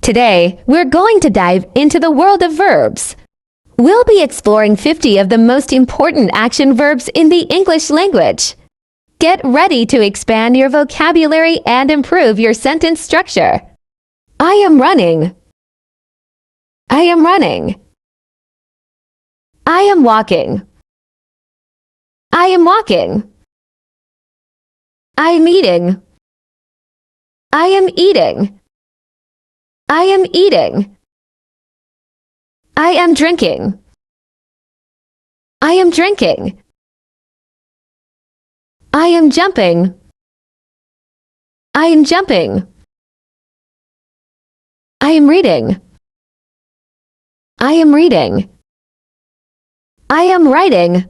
Today, we're going to dive into the world of verbs. We'll be exploring 50 of the most important action verbs in the English language. Get ready to expand your vocabulary and improve your sentence structure. I am running. I am running. I am walking. I am walking. I am eating. I am eating. I am eating. I am drinking. I am drinking. I am jumping. I am jumping. I am reading. I am reading. I am writing.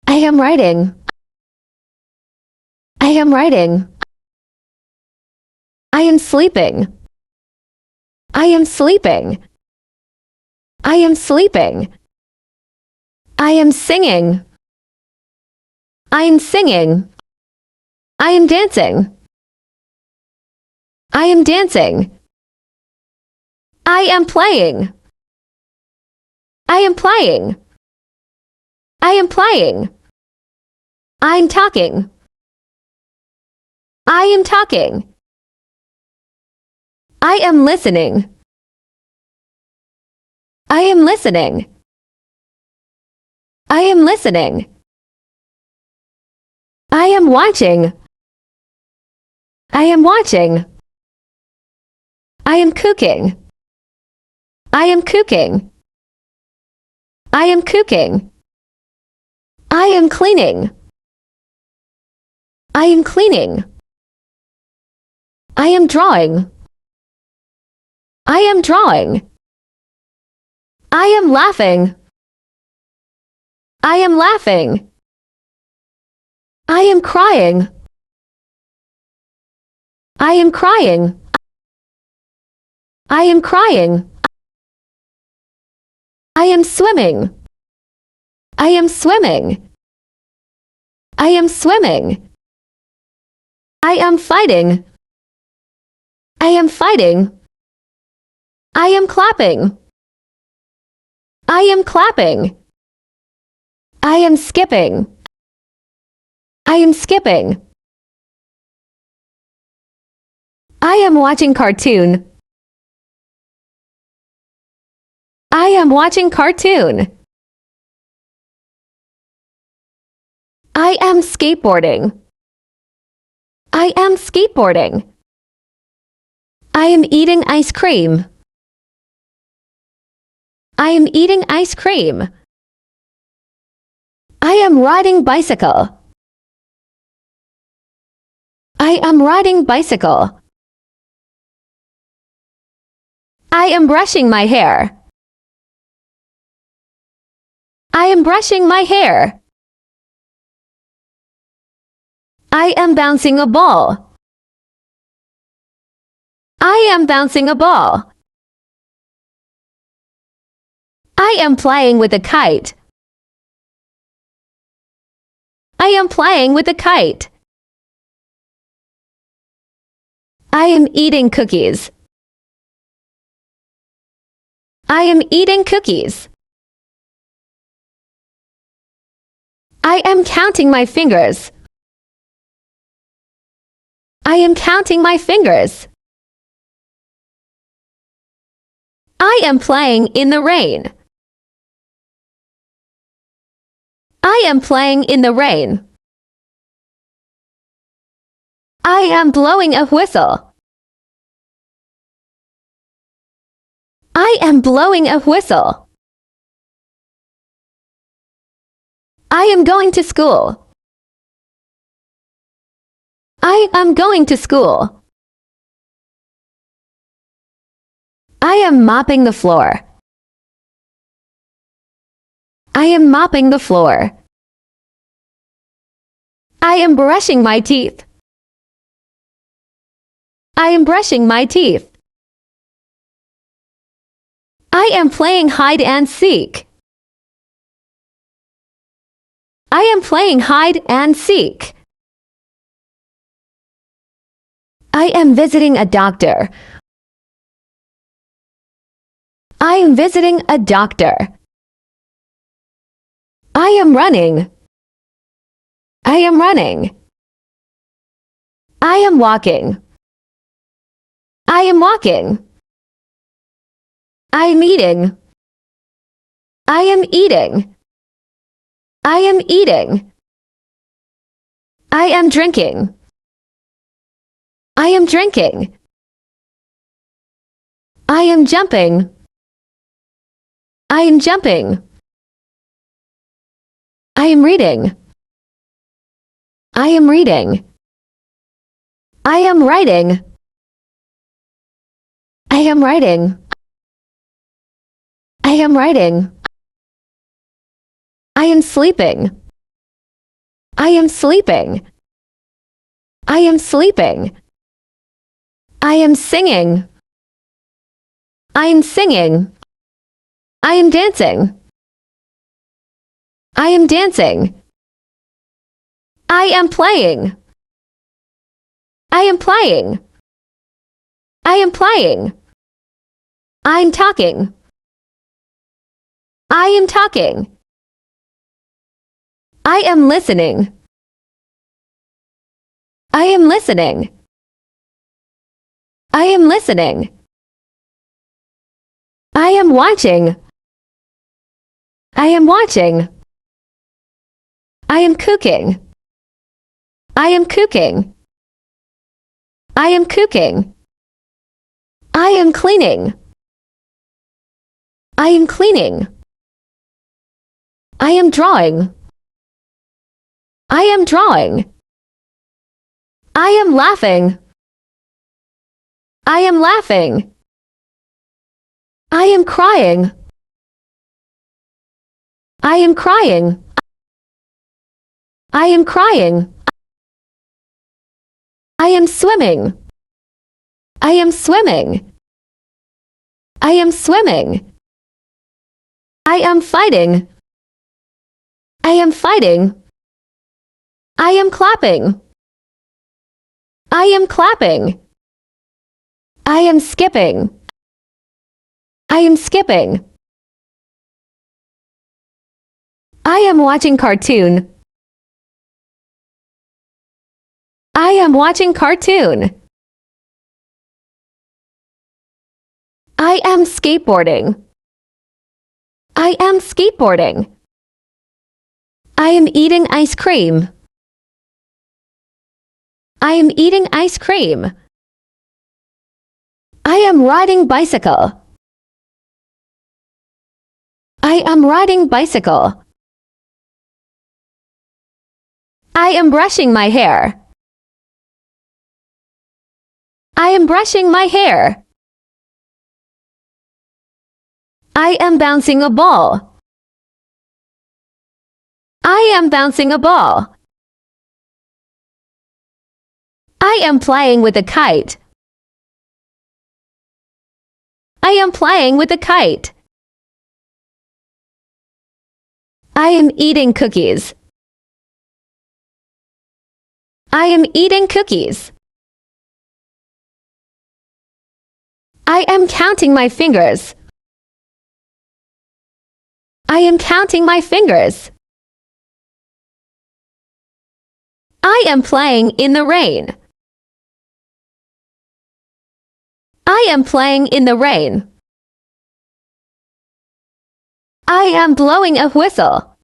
I am writing. I am writing. I am sleeping. I am sleeping. I am sleeping. I am singing. I am singing. I am dancing. I am dancing. I am playing. I am playing. I am playing. I'm talking. I am talking. I am listening. I am listening. I am listening. I am watching. I am watching. I am cooking. I am cooking. I am cooking. I am cleaning. I am cleaning. I am drawing. I am drawing. I am laughing. I am laughing. I am crying. I am crying. I am crying. I am swimming. I am swimming. I am swimming. I am fighting. I am fighting. I am clapping. I am clapping. I am skipping. I am skipping. I am watching cartoon. I am watching cartoon. I am skateboarding. I am skateboarding. I am eating ice cream. I am eating ice cream. I am riding bicycle. I am riding bicycle. I am brushing my hair. I am brushing my hair. I am bouncing a ball. I am bouncing a ball. I am playing with a kite. I am playing with a kite. I am eating cookies. I am eating cookies. I am counting my fingers. I am counting my fingers. I am playing in the rain. I am playing in the rain. I am blowing a whistle. I am blowing a whistle. I am going to school. I am going to school. I am mopping the floor. I am mopping the floor. I am brushing my teeth. I am brushing my teeth. I am playing hide and seek. I am playing hide and seek. I am visiting a doctor. I am visiting a doctor. I am running. I am running. I am walking. I am walking. I am eating. I am eating. I am eating. I am drinking. I am drinking. I am jumping. I am jumping. I am reading. I am reading. I am writing. I am writing. I am writing. I am sleeping. I am sleeping. I am sleeping. I am singing. I am singing. I am dancing. I am dancing. I am playing. I am playing. I am playing. I'm talking. I am talking. I am listening. I am listening. I am listening. I am watching. I am watching. I am cooking. I am cooking. I am cooking. I am cleaning. I am cleaning. I am drawing. I am drawing. I am laughing. I am laughing. I am crying. I am crying. I am crying. I am swimming. I am swimming. I am swimming. I am fighting. I am fighting. I am clapping. I am clapping. I am skipping. I am skipping. I am watching cartoon. I am watching cartoon. I am skateboarding. I am skateboarding. I am eating ice cream. I am eating ice cream. I am riding bicycle. I am riding bicycle. I am brushing my hair. I am brushing my hair. I am bouncing a ball. I am bouncing a ball. I am playing with a kite. I am playing with a kite. I am eating cookies. I am eating cookies. I am counting my fingers. I am counting my fingers. I am playing in the rain. I am playing in the rain. I am blowing a whistle.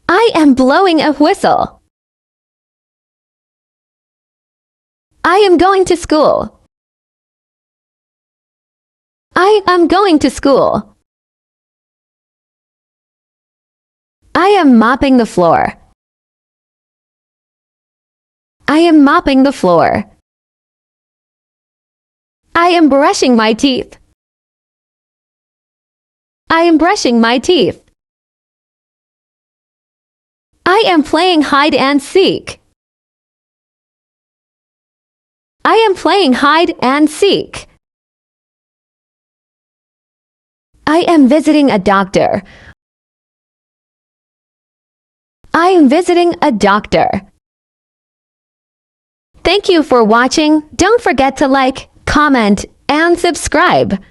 I am blowing a whistle. I am going to school. I am going to school. I am mopping the floor. I am mopping the floor. I am brushing my teeth. I am brushing my teeth. I am playing hide and seek. I am playing hide and seek. I am visiting a doctor. I am visiting a doctor. Thank you for watching. Don't forget to like, comment, and subscribe.